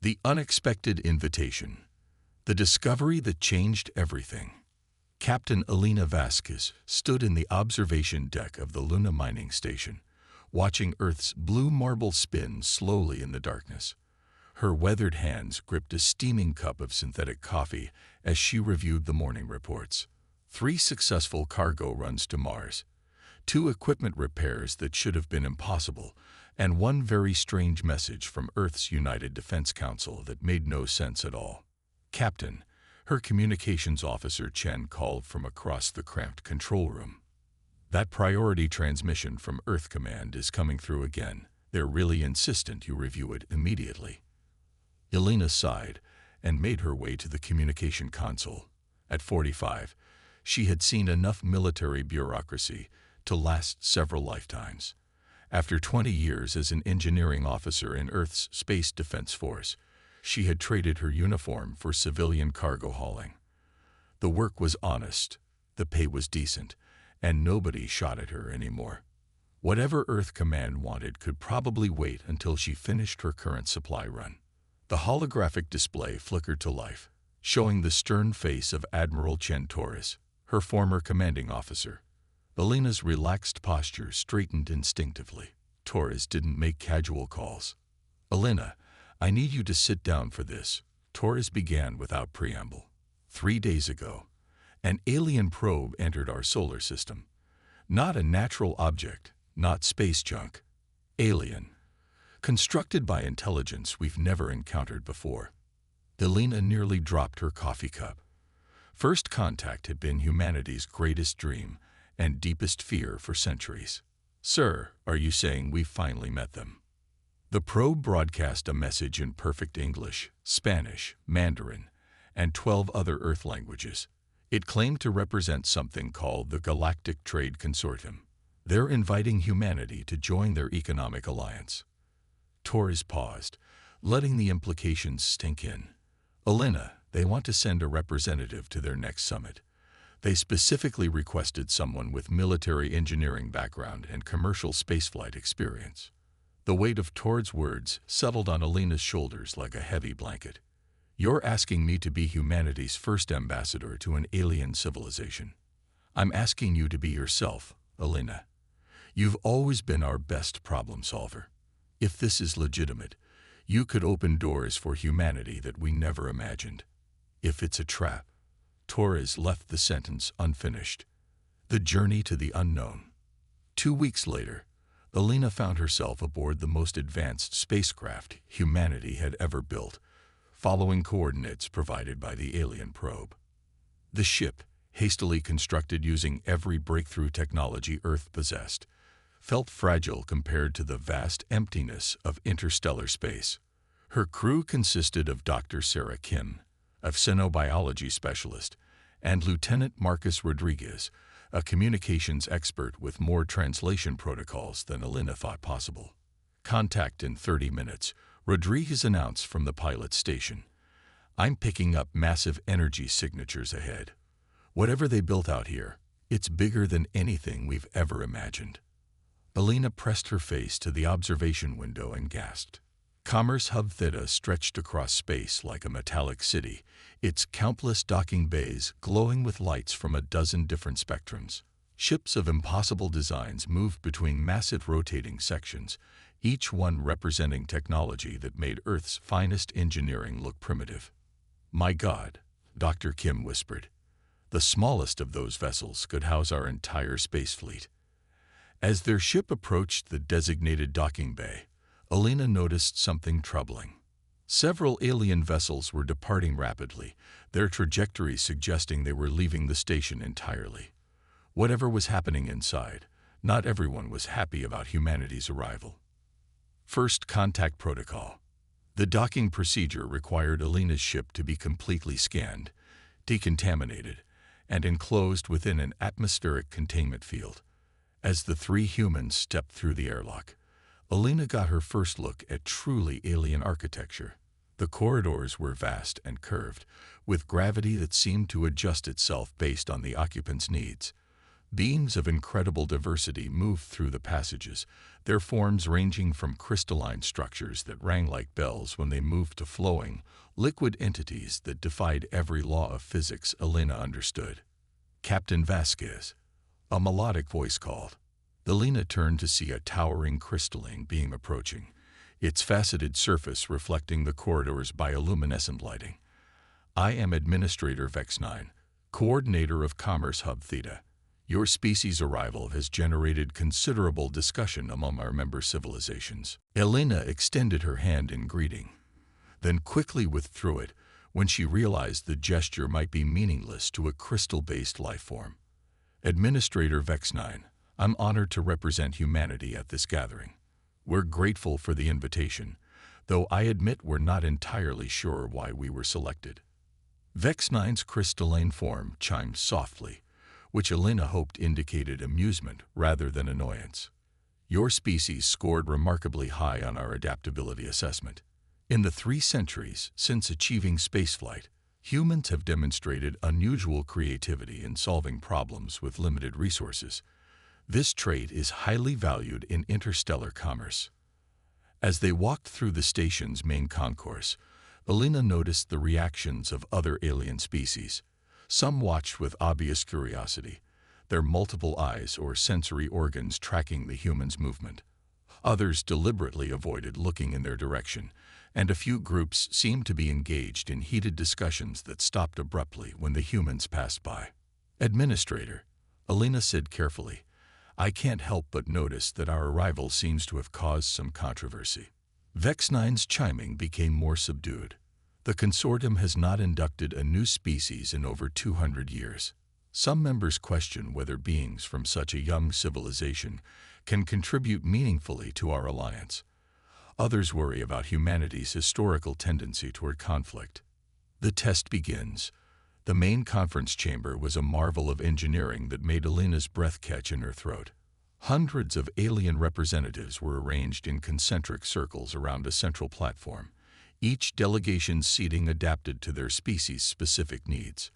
The unexpected invitation. The discovery that changed everything. Captain Elena Vasquez stood in the observation deck of the Luna mining station, watching Earth's blue marble spin slowly in the darkness. Her weathered hands gripped a steaming cup of synthetic coffee as she reviewed the morning reports. 3 successful cargo runs to Mars, 2 equipment repairs that should have been impossible, and 1 very strange message from Earth's United Defense Council that made no sense at all. "Captain," her communications officer Chen called from across the cramped control room. "That priority transmission from Earth Command is coming through again. They're really insistent you review it immediately." Elena sighed and made her way to the communication console. At 45, she had seen enough military bureaucracy to last several lifetimes. After 20 years as an engineering officer in Earth's Space Defense Force, she had traded her uniform for civilian cargo hauling. The work was honest, the pay was decent, and nobody shot at her anymore. Whatever Earth Command wanted could probably wait until she finished her current supply run. The holographic display flickered to life, showing the stern face of Admiral Chen Torres, her former commanding officer. Elena's relaxed posture straightened instinctively. Torres didn't make casual calls. "Elena, I need you to sit down for this," Torres began without preamble. 3 days ago, an alien probe entered our solar system. Not a natural object, not space junk. Alien. Constructed by intelligence we've never encountered before. Elena nearly dropped her coffee cup. First contact had been humanity's greatest dream and deepest fear for centuries. "Sir, are you saying we've finally met them?" The probe broadcast a message in perfect English, Spanish, Mandarin, and 12 other Earth languages. It claimed to represent something called the Galactic Trade Consortium. They're inviting humanity to join their economic alliance. Torres paused, letting the implications sink in. "Elena, they want to send a representative to their next summit. They specifically requested someone with military engineering background and commercial spaceflight experience." The weight of Torres' words settled on Elena's shoulders like a heavy blanket. "You're asking me to be humanity's first ambassador to an alien civilization. I'm asking you to be yourself, Elena. You've always been our best problem solver. If this is legitimate, you could open doors for humanity that we never imagined. If it's a trap..." Torres left the sentence unfinished. The journey to the unknown. 2 weeks later, Elena found herself aboard the most advanced spacecraft humanity had ever built, following coordinates provided by the alien probe. The ship, hastily constructed using every breakthrough technology Earth possessed, felt fragile compared to the vast emptiness of interstellar space. Her crew consisted of Dr. Sarah Kim, a xenobiology specialist, and Lieutenant Marcus Rodriguez, a communications expert with more translation protocols than Elena thought possible. "Contact in 30 minutes, Rodriguez announced from the pilot station. "I'm picking up massive energy signatures ahead. Whatever they built out here, it's bigger than anything we've ever imagined." Elena pressed her face to the observation window and gasped. Commerce Hub Theta stretched across space like a metallic city, its countless docking bays glowing with lights from a dozen different spectrums. Ships of impossible designs moved between massive rotating sections, each one representing technology that made Earth's finest engineering look primitive. "My God," Dr. Kim whispered. "The smallest of those vessels could house our entire space fleet." As their ship approached the designated docking bay, Elena noticed something troubling. Several alien vessels were departing rapidly, their trajectories suggesting they were leaving the station entirely. Whatever was happening inside, not everyone was happy about humanity's arrival. First contact protocol. The docking procedure required Elena's ship to be completely scanned, decontaminated, and enclosed within an atmospheric containment field. As the 3 humans stepped through the airlock, Elena got her first look at truly alien architecture. The corridors were vast and curved, with gravity that seemed to adjust itself based on the occupants' needs. Beings of incredible diversity moved through the passages, their forms ranging from crystalline structures that rang like bells when they moved to flowing, liquid entities that defied every law of physics Elena understood. "Captain Vasquez," a melodic voice called. Elena turned to see a towering crystalline being approaching, its faceted surface reflecting the corridor's bioluminescent lighting. "I am Administrator Vex-9, Coordinator of Commerce Hub Theta. Your species' arrival has generated considerable discussion among our member civilizations." Elena extended her hand in greeting, then quickly withdrew it when she realized the gesture might be meaningless to a crystal-based life form. "Administrator Vex-9, I'm honored to represent humanity at this gathering. We're grateful for the invitation, though I admit we're not entirely sure why we were selected." Vex-9's crystalline form chimed softly, which Elena hoped indicated amusement rather than annoyance. "Your species scored remarkably high on our adaptability assessment. In the 3 centuries since achieving spaceflight, humans have demonstrated unusual creativity in solving problems with limited resources. This trait is highly valued in interstellar commerce." As they walked through the station's main concourse, Elena noticed the reactions of other alien species. Some watched with obvious curiosity, their multiple eyes or sensory organs tracking the human's movement. Others deliberately avoided looking in their direction, and a few groups seemed to be engaged in heated discussions that stopped abruptly when the humans passed by. "Administrator," Elena said carefully, "I can't help but notice that our arrival seems to have caused some controversy." Vex-9's chiming became more subdued. "The consortium has not inducted a new species in over 200 years. Some members question whether beings from such a young civilization can contribute meaningfully to our alliance. Others worry about humanity's historical tendency toward conflict." The test begins. The main conference chamber was a marvel of engineering that made Elena's breath catch in her throat. Hundreds of alien representatives were arranged in concentric circles around a central platform, each delegation's seating adapted to their species' specific needs.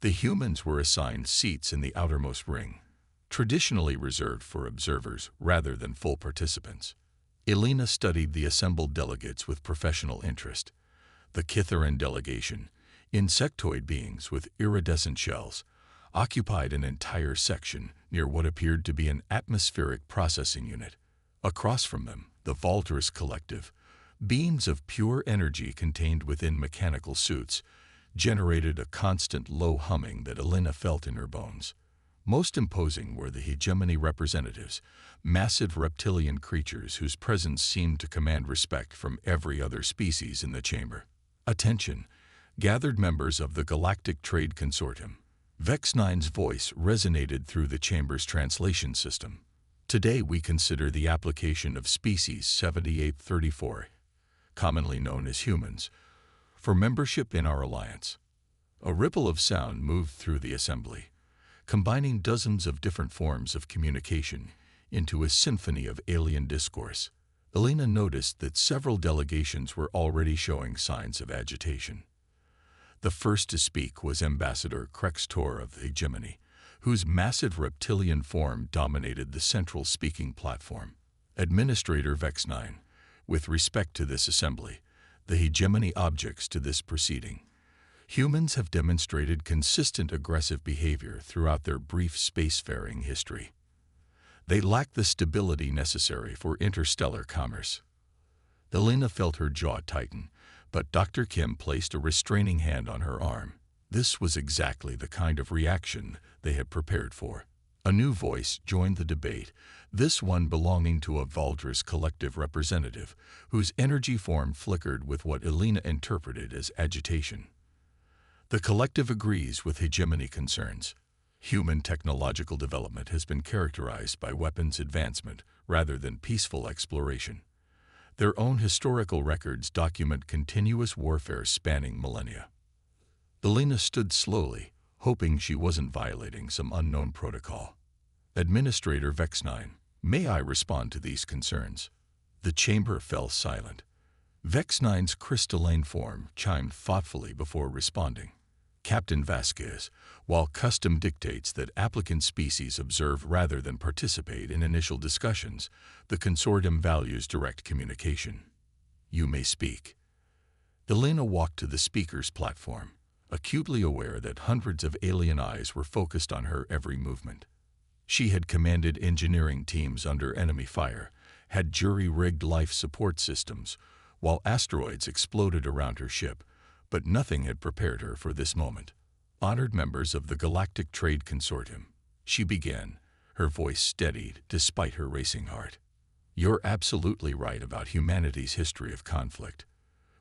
The humans were assigned seats in the outermost ring, traditionally reserved for observers rather than full participants. Elena studied the assembled delegates with professional interest. The Kitharan delegation, insectoid beings with iridescent shells, occupied an entire section near what appeared to be an atmospheric processing unit. Across from them, the Valtris collective, beings of pure energy contained within mechanical suits, generated a constant low humming that Elena felt in her bones. Most imposing were the hegemony representatives, massive reptilian creatures whose presence seemed to command respect from every other species in the chamber. "Attention, gathered members of the Galactic Trade Consortium." Vex-9's voice resonated through the chamber's translation system. "Today we consider the application of species 7834, commonly known as humans, for membership in our alliance." A ripple of sound moved through the assembly, combining dozens of different forms of communication into a symphony of alien discourse. Elena noticed that several delegations were already showing signs of agitation. The first to speak was Ambassador Krex Tor of the Hegemony, whose massive reptilian form dominated the central speaking platform. "Administrator Vex-9, with respect to this assembly, the hegemony objects to this proceeding. Humans have demonstrated consistent aggressive behavior throughout their brief spacefaring history. They lack the stability necessary for interstellar commerce." Elena felt her jaw tighten, but Dr. Kim placed a restraining hand on her arm. This was exactly the kind of reaction they had prepared for. A new voice joined the debate, this one belonging to a Valtris collective representative, whose energy form flickered with what Elena interpreted as agitation. "The collective agrees with hegemony concerns. Human technological development has been characterized by weapons advancement rather than peaceful exploration. Their own historical records document continuous warfare spanning millennia." Elena stood slowly, hoping she wasn't violating some unknown protocol. "Administrator Vex-9, may I respond to these concerns?" The chamber fell silent. Vex-9's crystalline form chimed thoughtfully before responding. Captain Vasquez, while custom dictates that applicant species observe rather than participate in initial discussions, the consortium values direct communication. You may speak. Elena walked to the speaker's platform, acutely aware that hundreds of alien eyes were focused on her every movement. She had commanded engineering teams under enemy fire, had jury-rigged life support systems, while asteroids exploded around her ship, but nothing had prepared her for this moment. Honored members of the Galactic Trade Consortium, she began, her voice steadied despite her racing heart. You're absolutely right about humanity's history of conflict.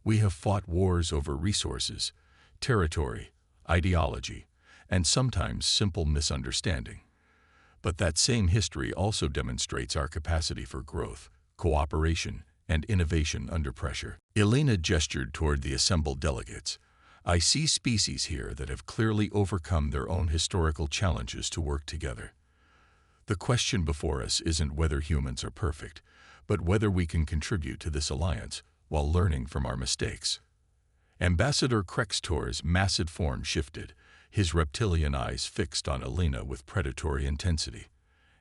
We have fought wars over resources, territory, ideology, and sometimes simple misunderstanding. But that same history also demonstrates our capacity for growth, cooperation, and innovation under pressure. Elena gestured toward the assembled delegates. I see species here that have clearly overcome their own historical challenges to work together. The question before us isn't whether humans are perfect, but whether we can contribute to this alliance while learning from our mistakes. Ambassador Krextor's massive form shifted, his reptilian eyes fixed on Elena with predatory intensity.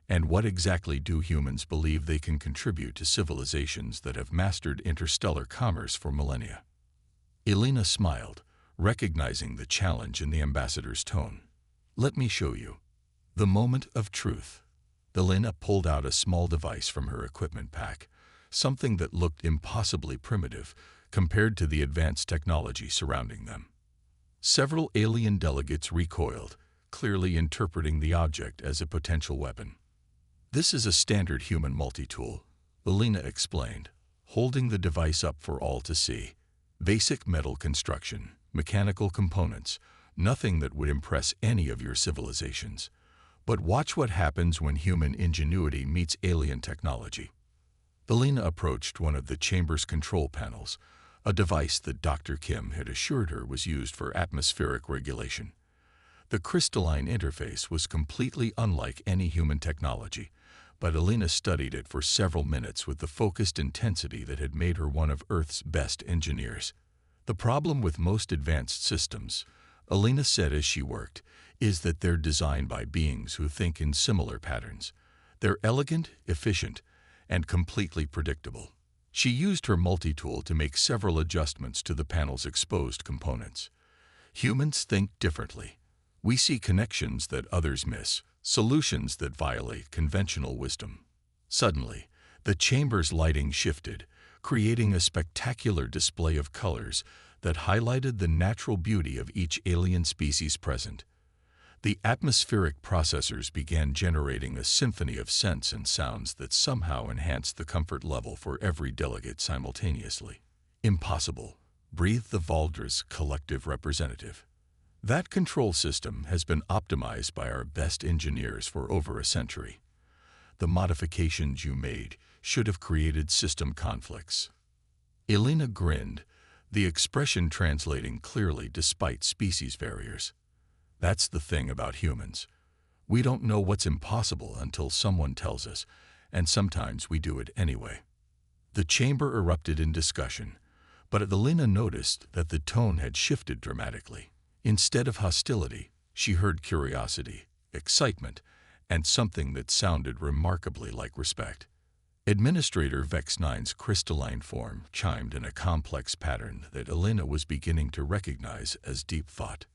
And what exactly do humans believe they can contribute to civilizations that have mastered interstellar commerce for millennia? Elena smiled, recognizing the challenge in the ambassador's tone. Let me show you. The moment of truth. Elena pulled out a small device from her equipment pack, something that looked impossibly primitive compared to the advanced technology surrounding them. Several alien delegates recoiled, clearly interpreting the object as a potential weapon. This is a standard human multi-tool, Elena explained, holding the device up for all to see. Basic metal construction, mechanical components, nothing that would impress any of your civilizations. But watch what happens when human ingenuity meets alien technology. Elena approached one of the chamber's control panels, a device that Dr. Kim had assured her was used for atmospheric regulation. The crystalline interface was completely unlike any human technology, but Elena studied it for several minutes with the focused intensity that had made her one of Earth's best engineers. The problem with most advanced systems, Elena said as she worked, is that they're designed by beings who think in similar patterns. They're elegant, efficient, and completely predictable. She used her multi-tool to make several adjustments to the panel's exposed components. Humans think differently. We see connections that others miss, solutions that violate conventional wisdom. Suddenly, the chamber's lighting shifted, creating a spectacular display of colors that highlighted the natural beauty of each alien species present. The atmospheric processors began generating a symphony of scents and sounds that somehow enhanced the comfort level for every delegate simultaneously. Impossible, breathed the Valdra's collective representative. That control system has been optimized by our best engineers for over a century. The modifications you made should have created system conflicts. Elena grinned, the expression translating clearly despite species barriers. That's the thing about humans. We don't know what's impossible until someone tells us, and sometimes we do it anyway. The chamber erupted in discussion, but Elena noticed that the tone had shifted dramatically. Instead of hostility, she heard curiosity, excitement, and something that sounded remarkably like respect. Administrator Vex-9's crystalline form chimed in a complex pattern that Elena was beginning to recognize as deep thought.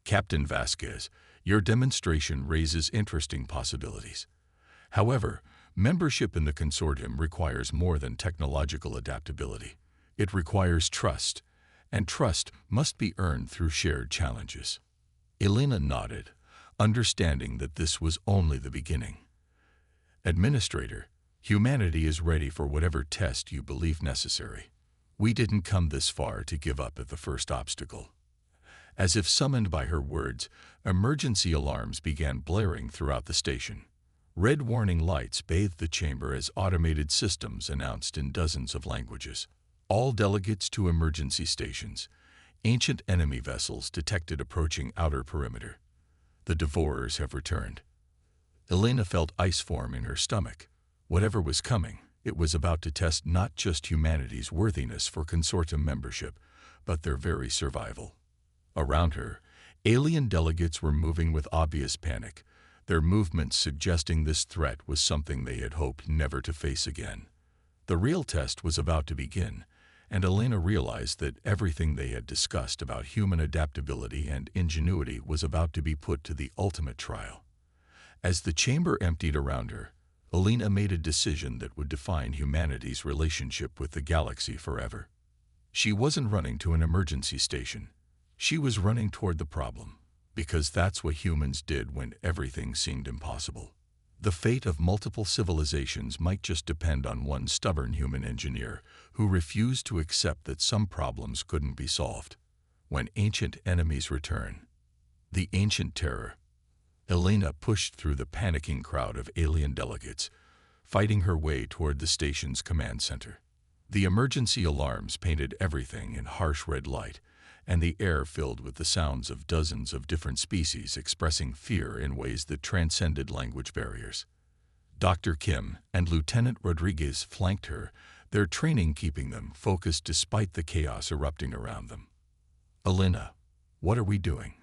Captain Vasquez, your demonstration raises interesting possibilities. However, membership in the consortium requires more than technological adaptability. It requires trust, and trust must be earned through shared challenges. Elena nodded, understanding that this was only the beginning. Administrator, humanity is ready for whatever test you believe necessary. We didn't come this far to give up at the first obstacle. As if summoned by her words, emergency alarms began blaring throughout the station. Red warning lights bathed the chamber as automated systems announced in dozens of languages. All delegates to emergency stations. Ancient enemy vessels detected approaching outer perimeter. The devourers have returned. Elena felt ice form in her stomach. Whatever was coming, it was about to test not just humanity's worthiness for consortium membership, but their very survival. Around her, Alien delegates were moving with obvious panic, their movements suggesting this threat was something they had hoped never to face again. The real test was about to begin, and Elena realized that everything they had discussed about human adaptability and ingenuity was about to be put to the ultimate trial. As the chamber emptied around her, Elena made a decision that would define humanity's relationship with the galaxy forever. She wasn't running to an emergency station. She was running toward the problem, because that's what humans did when everything seemed impossible. The fate of multiple civilizations might just depend on one stubborn human engineer who refused to accept that some problems couldn't be solved. When ancient enemies return, the ancient terror, Elena pushed through the panicking crowd of alien delegates, fighting her way toward the station's command center. The emergency alarms painted everything in harsh red light, and the air filled with the sounds of dozens of different species expressing fear in ways that transcended language barriers. Dr. Kim and Lieutenant Rodriguez flanked her, their training keeping them focused despite the chaos erupting around them. "Elena, what are we doing?"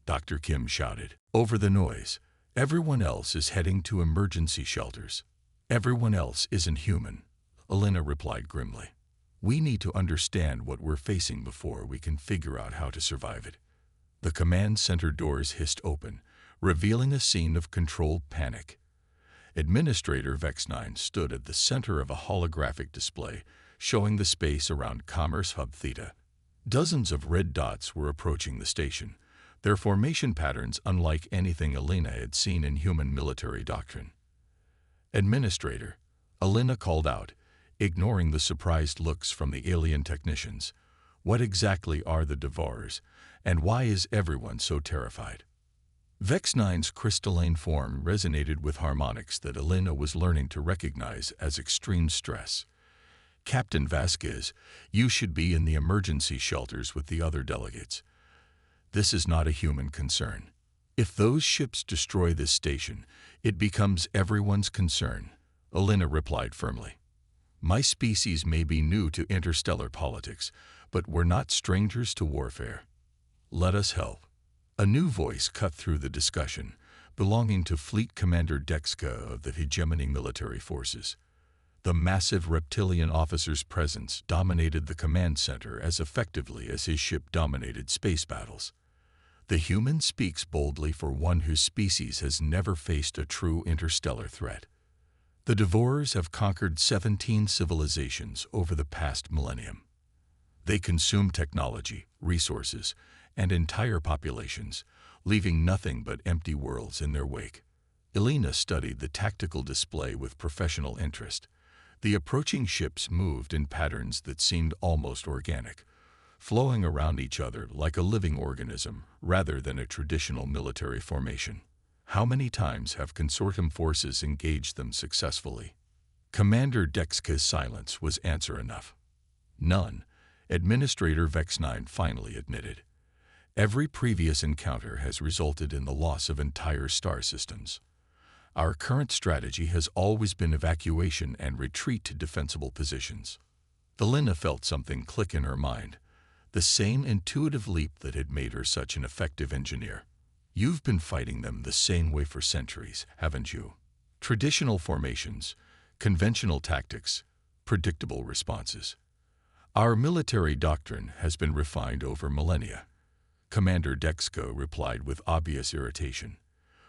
Dr. Kim shouted. Over the noise, "Everyone else is heading to emergency shelters. Everyone else isn't human," Elena replied grimly. "We need to understand what we're facing before we can figure out how to survive it." The command center doors hissed open, revealing a scene of controlled panic. Administrator Vex-9 stood at the center of a holographic display, showing the space around Commerce Hub Theta. Dozens of red dots were approaching the station, their formation patterns unlike anything Elena had seen in human military doctrine. "Administrator," Elena called out, ignoring the surprised looks from the alien technicians. "What exactly are the Devourers, and why is everyone so terrified?" Vex-9's crystalline form resonated with harmonics that Elena was learning to recognize as extreme stress. "Captain Vasquez, you should be in the emergency shelters with the other delegates. This is not a human concern. If those ships destroy this station, it becomes everyone's concern," Elena replied firmly. "My species may be new to interstellar politics, but we're not strangers to warfare. Let us help." A new voice cut through the discussion, belonging to Fleet Commander Dexka of the Hegemony military forces. The massive reptilian officer's presence dominated the command center as effectively as his ship dominated space battles. "The human speaks boldly for one whose species has never faced a true interstellar threat. The Devourers have conquered 17 civilizations over the past millennium. They consume technology, resources, and entire populations, leaving nothing but empty worlds in their wake." Elena studied the tactical display with professional interest. The approaching ships moved in patterns that seemed almost organic, flowing around each other like a living organism rather than a traditional military formation. How many times have consortium forces engaged them successfully? Commander Dexka's silence was answer enough. "None," Administrator Vex-9 finally admitted. "Every previous encounter has resulted in the loss of entire star systems. Our current strategy has always been evacuation and retreat to defensible positions." Elena felt something click in her mind, the same intuitive leap that had made her such an effective engineer. "You've been fighting them the same way for centuries, haven't you? Traditional formations, conventional tactics, predictable responses. Our military doctrine has been refined over millennia," Commander Dexko replied with obvious irritation.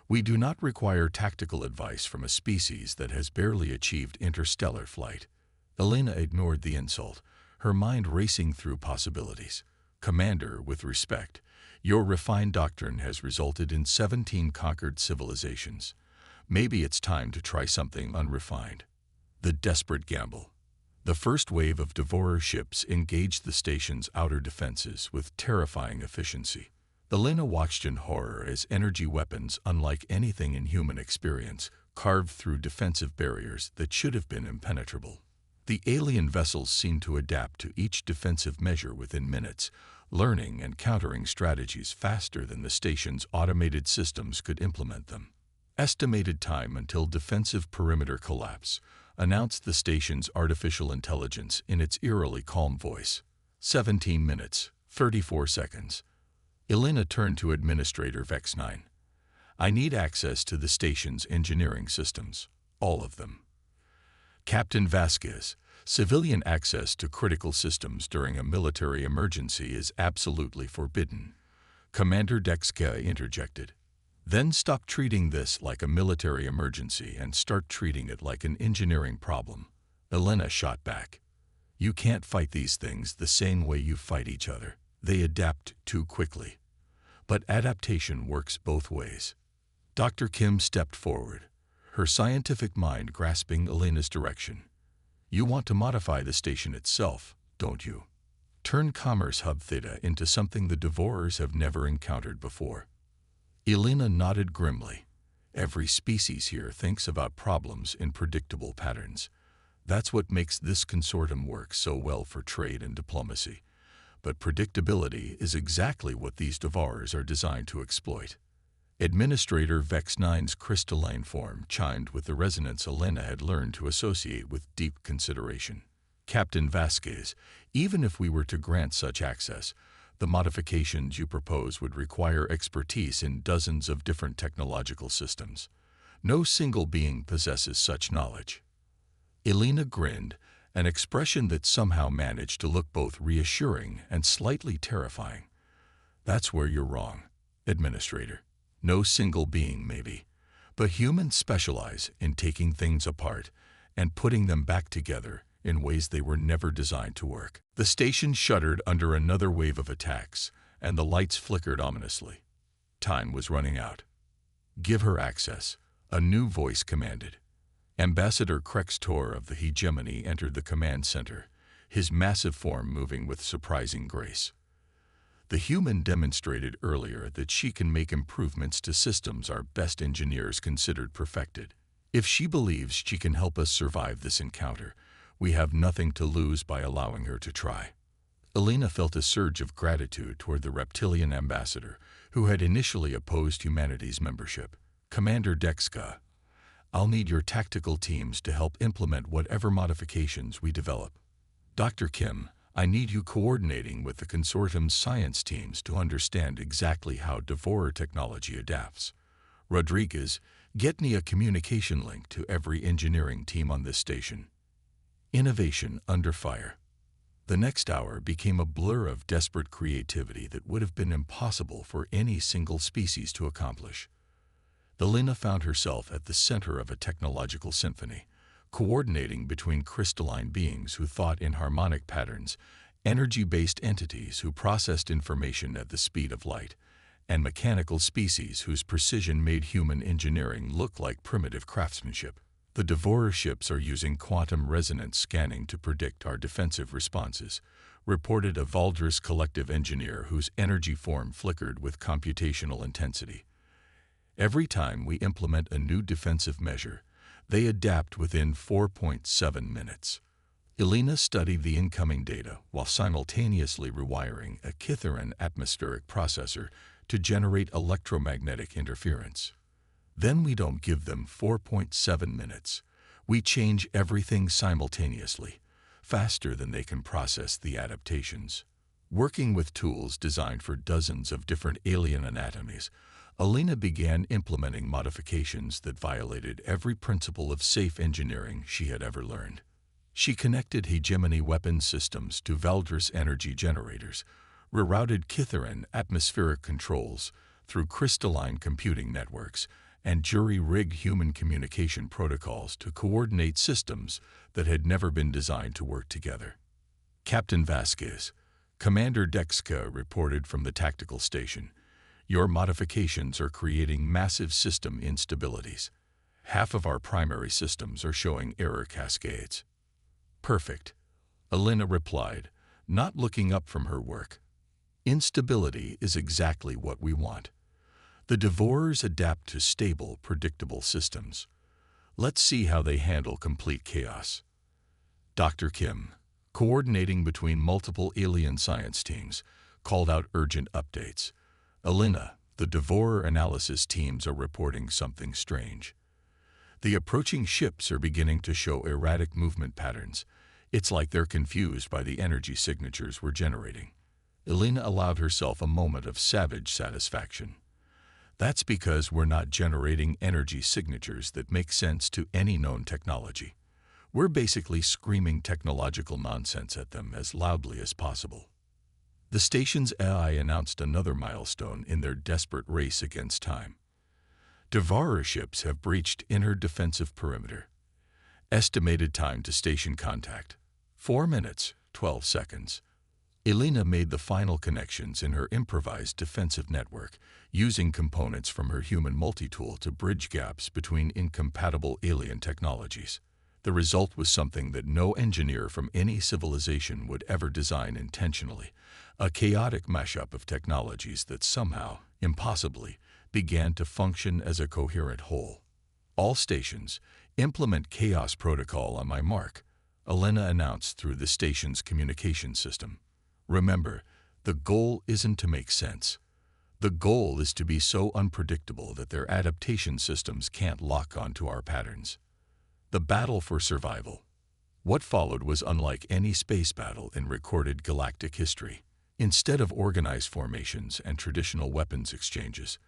"We do not require tactical advice from a species that has barely achieved interstellar flight." Elena ignored the insult, her mind racing through possibilities. "Commander, with respect, your refined doctrine has resulted in 17 conquered civilizations. Maybe it's time to try something unrefined." The desperate gamble. The first wave of Devourer ships engaged the station's outer defenses with terrifying efficiency. Elena watched in horror as energy weapons unlike anything in human experience carved through defensive barriers that should have been impenetrable. The alien vessels seemed to adapt to each defensive measure within minutes, learning and countering strategies faster than the station's automated systems could implement them. "Estimated time until defensive perimeter collapse," announced the station's artificial intelligence in its eerily calm voice. 17 minutes, 34 seconds. Elena turned to Administrator Vex-9. I need access to the station's engineering systems. All of them. Captain Vasquez, civilian access to critical systems during a military emergency is absolutely forbidden. Commander Dexka interjected. Then stop treating this like a military emergency and start treating it like an engineering problem. Elena shot back. You can't fight these things the same way you fight each other. They adapt too quickly. But adaptation works both ways. Dr. Kim stepped forward, her scientific mind grasping Elena's direction. You want to modify the station itself, don't you? Turn Commerce Hub Theta into something the Devourers have never encountered before. Elena nodded grimly. Every species here thinks about problems in predictable patterns. That's what makes this consortium work so well for trade and diplomacy. But predictability is exactly what these Devourers are designed to exploit. Administrator Vex-9's crystalline form chimed with the resonance Elena had learned to associate with deep consideration. Captain Vasquez, even if we were to grant such access, the modifications you propose would require expertise in dozens of different technological systems. No single being possesses such knowledge. Elena grinned, an expression that somehow managed to look both reassuring and slightly terrifying. That's where you're wrong, Administrator. No single being, maybe, but humans specialize in taking things apart and putting them back together in ways they were never designed to work. The station shuddered under another wave of attacks, and the lights flickered ominously. Time was running out. Give her access, a new voice commanded. Ambassador Krextor of the Hegemony entered the command center, his massive form moving with surprising grace. The human demonstrated earlier that she can make improvements to systems our best engineers considered perfected. If she believes she can help us survive this encounter, we have nothing to lose by allowing her to try. Elena felt a surge of gratitude toward the reptilian ambassador, who had initially opposed humanity's membership. Commander Dexka, I'll need your tactical teams to help implement whatever modifications we develop. Dr. Kim, I need you coordinating with the consortium's science teams to understand exactly how Devourer technology adapts. Rodriguez, get me a communication link to every engineering team on this station. Innovation under fire. The next hour became a blur of desperate creativity that would have been impossible for any single species to accomplish. Elena found herself at the center of a technological symphony, coordinating between crystalline beings who thought in harmonic patterns, energy-based entities who processed information at the speed of light, and mechanical species whose precision made human engineering look like primitive craftsmanship. The Devourer ships are using quantum resonance scanning to predict our defensive responses, reported a Valdris collective engineer whose energy form flickered with computational intensity. Every time we implement a new defensive measure, they adapt within 4.7 minutes. Elena studied the incoming data while simultaneously rewiring a Kitharan atmospheric processor to generate electromagnetic interference. Then we don't give them 4.7 minutes. We change everything simultaneously, faster than they can process the adaptations. Working with tools designed for dozens of different alien anatomies, Elena began implementing modifications that violated every principle of safe engineering she had ever learned. She connected hegemony weapon systems to Valdris energy generators, rerouted Kitharan atmospheric controls through crystalline computing networks, and jury-rigged human communication protocols to coordinate systems that had never been designed to work together. Captain Vasquez, Commander Dexka reported from the tactical station. Your modifications are creating massive system instabilities. Half of our primary systems are showing error cascades. Perfect, Elena replied, not looking up from her work. Instability is exactly what we want. The Devourers adapt to stable, predictable systems. Let's see how they handle complete chaos. Dr. Kim, coordinating between multiple alien science teams, called out urgent updates. Elena, the Devourer analysis teams are reporting something strange. The approaching ships are beginning to show erratic movement patterns. It's like they're confused by the energy signatures we're generating. Elena allowed herself a moment of savage satisfaction. That's because we're not generating energy signatures that make sense to any known technology. We're basically screaming technological nonsense at them as loudly as possible. The station's AI announced another milestone in their desperate race against time. Devourer ships have breached inner defensive perimeter. Estimated time to station contact: 4 minutes, 12 seconds. Elena made the final connections in her improvised defensive network, using components from her human multi-tool to bridge gaps between incompatible alien technologies. The result was something that no engineer from any civilization would ever design intentionally: a chaotic mashup of technologies that somehow, impossibly, began to function as a coherent whole. All stations, implement Chaos Protocol on my mark, Elena announced through the station's communication system. Remember, the goal isn't to make sense. The goal is to be so unpredictable that their adaptation systems can't lock onto our patterns. The battle for survival. What followed was unlike any space battle in recorded galactic history. Instead of organized formations and traditional weapons exchanges,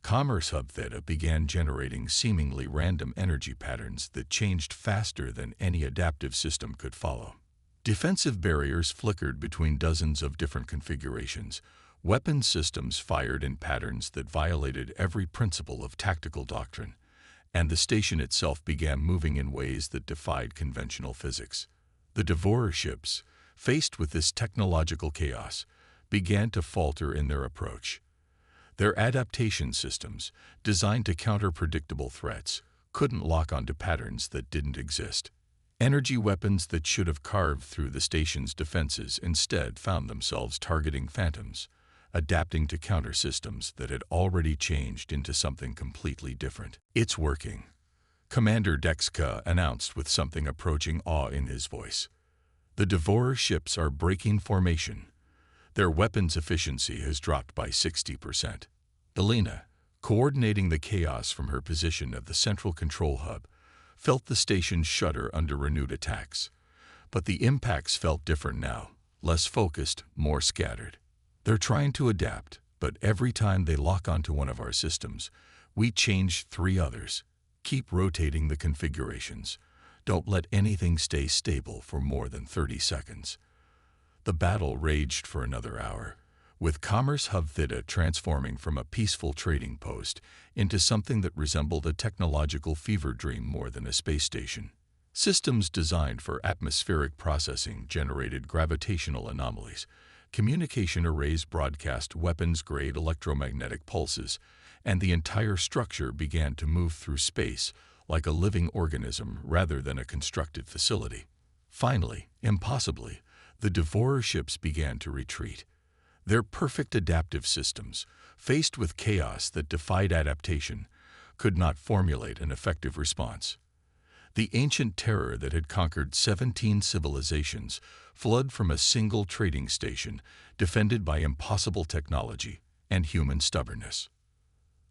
Commerce Hub Theta began generating seemingly random energy patterns that changed faster than any adaptive system could follow. Defensive barriers flickered between dozens of different configurations. Weapons systems fired in patterns that violated every principle of tactical doctrine, and the station itself began moving in ways that defied conventional physics. The Devourer ships, faced with this technological chaos, began to falter in their approach. Their adaptation systems, designed to counter predictable threats, couldn't lock onto patterns that didn't exist. Energy weapons that should have carved through the station's defenses instead found themselves targeting phantoms, adapting to counter systems that had already changed into something completely different. "It's working," Commander Dexka announced with something approaching awe in his voice. "The Devourer ships are breaking formation. Their weapons efficiency has dropped by 60%. Elena, coordinating the chaos from her position at the central control hub, felt the station shudder under renewed attacks. But the impacts felt different now, less focused, more scattered. "They're trying to adapt, but every time they lock onto one of our systems, we change 3 others. Keep rotating the configurations. Don't let anything stay stable for more than 30 seconds. The battle raged for another hour, with Commerce Hub Theta transforming from a peaceful trading post into something that resembled a technological fever dream more than a space station. Systems designed for atmospheric processing generated gravitational anomalies. Communication arrays broadcast weapons-grade electromagnetic pulses, and the entire structure began to move through space like a living organism rather than a constructed facility. Finally, impossibly, the Devourer ships began to retreat. Their perfect adaptive systems, faced with chaos that defied adaptation, could not formulate an effective response. The ancient terror that had conquered 17 civilizations flowed from a single trading station defended by impossible technology and human stubbornness.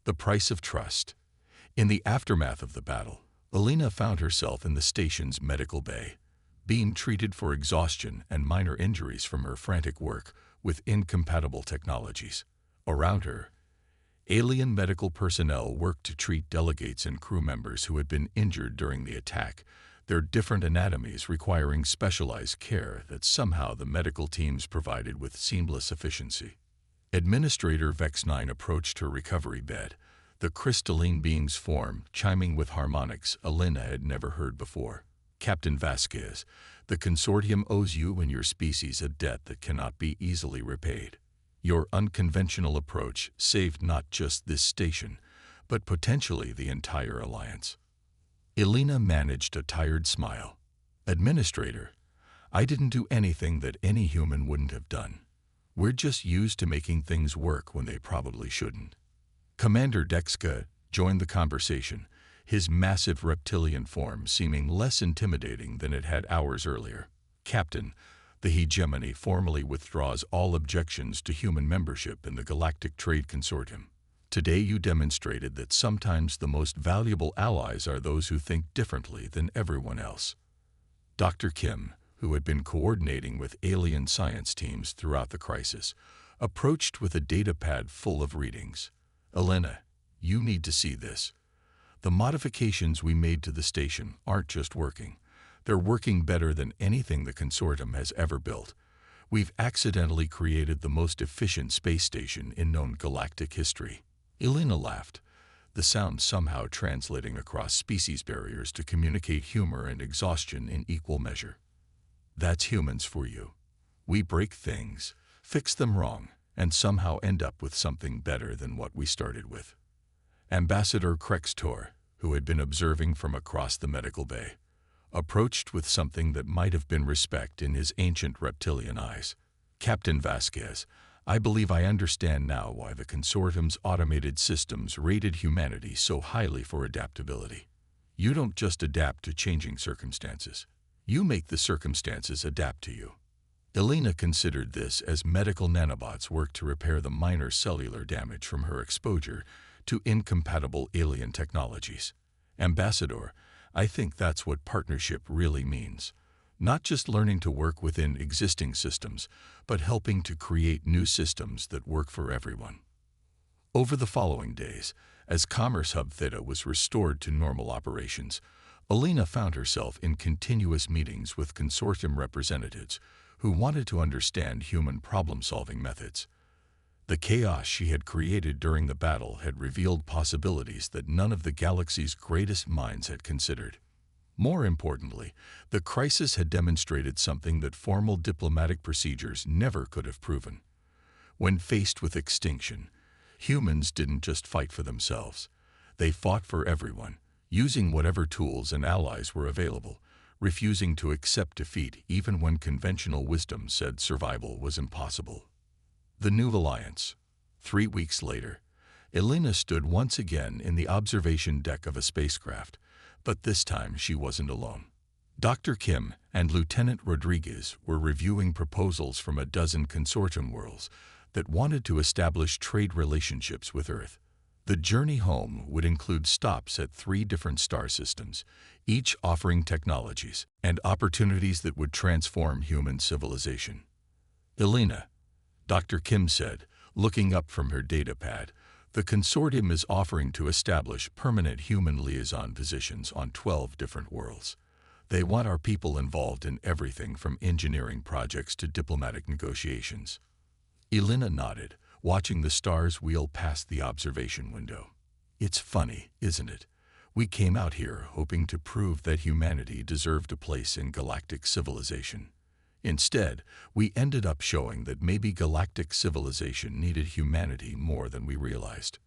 The price of trust. In the aftermath of the battle, Elena found herself in the station's medical bay, being treated for exhaustion and minor injuries from her frantic work with incompatible technologies. Around her, alien medical personnel worked to treat delegates and crew members who had been injured during the attack, their different anatomies requiring specialized care that somehow the medical teams provided with seamless efficiency. Administrator Vex-9 approached her recovery bed, the crystalline being's form chiming with harmonics Elena had never heard before. "Captain Vasquez, the consortium owes you and your species a debt that cannot be easily repaid. Your unconventional approach saved not just this station, but potentially the entire alliance." Elena managed a tired smile. "Administrator, I didn't do anything that any human wouldn't have done. We're just used to making things work when they probably shouldn't." Commander Dexka joined the conversation, his massive reptilian form seeming less intimidating than it had hours earlier. "Captain, the hegemony formally withdraws all objections to human membership in the Galactic Trade Consortium. Today you demonstrated that sometimes the most valuable allies are those who think differently than everyone else." Dr. Kim, who had been coordinating with alien science teams throughout the crisis, approached with a data pad full of readings. "Elena, you need to see this. The modifications we made to the station aren't just working. They're working better than anything the consortium has ever built. We've accidentally created the most efficient space station in known galactic history." Elena laughed, the sound somehow translating across species barriers to communicate humor and exhaustion in equal measure. "That's humans for you. We break things, fix them wrong, and somehow end up with something better than what we started with." Ambassador Krextor, who had been observing from across the medical bay, approached with something that might have been respect in his ancient reptilian eyes. "Captain Vasquez, I believe I understand now why the consortium's automated systems rated humanity so highly for adaptability. You don't just adapt to changing circumstances. You make the circumstances adapt to you." Elena considered this as medical nanobots work to repair the minor cellular damage from her exposure to incompatible alien technologies. "Ambassador, I think that's what partnership really means. Not just learning to work within existing systems, but helping to create new systems that work for everyone." Over the following days, as Commerce Hub Theta was restored to normal operations, Elena found herself in continuous meetings with consortium representatives who wanted to understand human problem-solving methods. The chaos she had created during the battle had revealed possibilities that none of the galaxy's greatest minds had considered. More importantly, the crisis had demonstrated something that formal diplomatic procedures never could have proven. When faced with extinction, humans didn't just fight for themselves. They fought for everyone, using whatever tools and allies were available, refusing to accept defeat even when conventional wisdom said survival was impossible. The New Alliance. 3 weeks later, Elena stood once again in the observation deck of a spacecraft, but this time she wasn't alone. Dr. Kim and Lieutenant Rodriguez were reviewing proposals from a dozen consortium worlds that wanted to establish trade relationships with Earth. The journey home would include stops at 3 different star systems, each offering technologies and opportunities that would transform human civilization. "Elena," Dr. Kim said, looking up from her data pad, "the consortium is offering to establish permanent human liaison positions on 12 different worlds. They want our people involved in everything from engineering projects to diplomatic negotiations." Elena nodded, watching the stars wheel past the observation window. "It's funny, isn't it? We came out here hoping to prove that humanity deserved a place in galactic civilization. Instead, we ended up showing that maybe galactic civilization needed humanity more than we realized."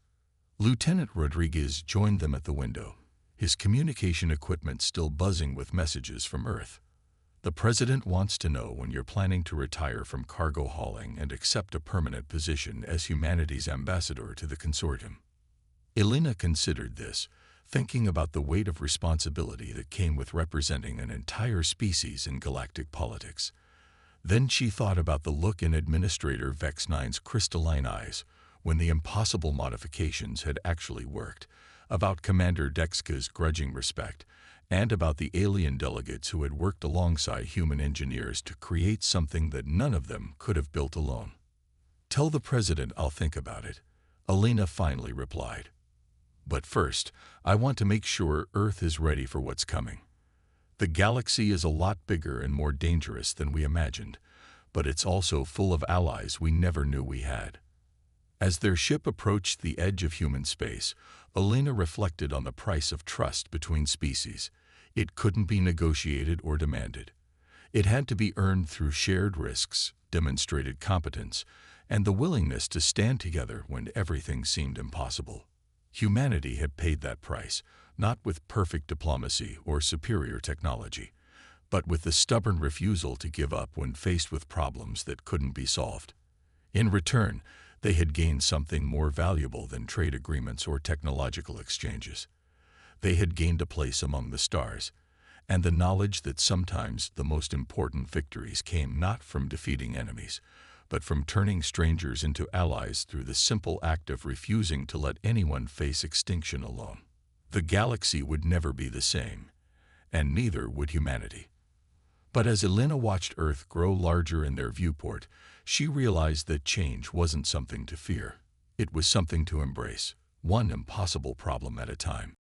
Lieutenant Rodriguez joined them at the window, his communication equipment still buzzing with messages from Earth. "The President wants to know when you're planning to retire from cargo hauling and accept a permanent position as humanity's ambassador to the consortium." Elena considered this, thinking about the weight of responsibility that came with representing an entire species in galactic politics. Then she thought about the look in Administrator Vex 9's crystalline eyes when the impossible modifications had actually worked, about Commander Dexka's grudging respect, and about the alien delegates who had worked alongside human engineers to create something that none of them could have built alone. "Tell the President I'll think about it," Elena finally replied. "But first, I want to make sure Earth is ready for what's coming. The galaxy is a lot bigger and more dangerous than we imagined, but it's also full of allies we never knew we had." As their ship approached the edge of human space, Elena reflected on the price of trust between species. It couldn't be negotiated or demanded. It had to be earned through shared risks, demonstrated competence, and the willingness to stand together when everything seemed impossible. Humanity had paid that price, not with perfect diplomacy or superior technology, but with the stubborn refusal to give up when faced with problems that couldn't be solved. In return, they had gained something more valuable than trade agreements or technological exchanges. They had gained a place among the stars, and the knowledge that sometimes the most important victories came not from defeating enemies, but from turning strangers into allies through the simple act of refusing to let anyone face extinction alone. The galaxy would never be the same, and neither would humanity. But as Elena watched Earth grow larger in their viewport, she realized that change wasn't something to fear. It was something to embrace, one impossible problem at a time.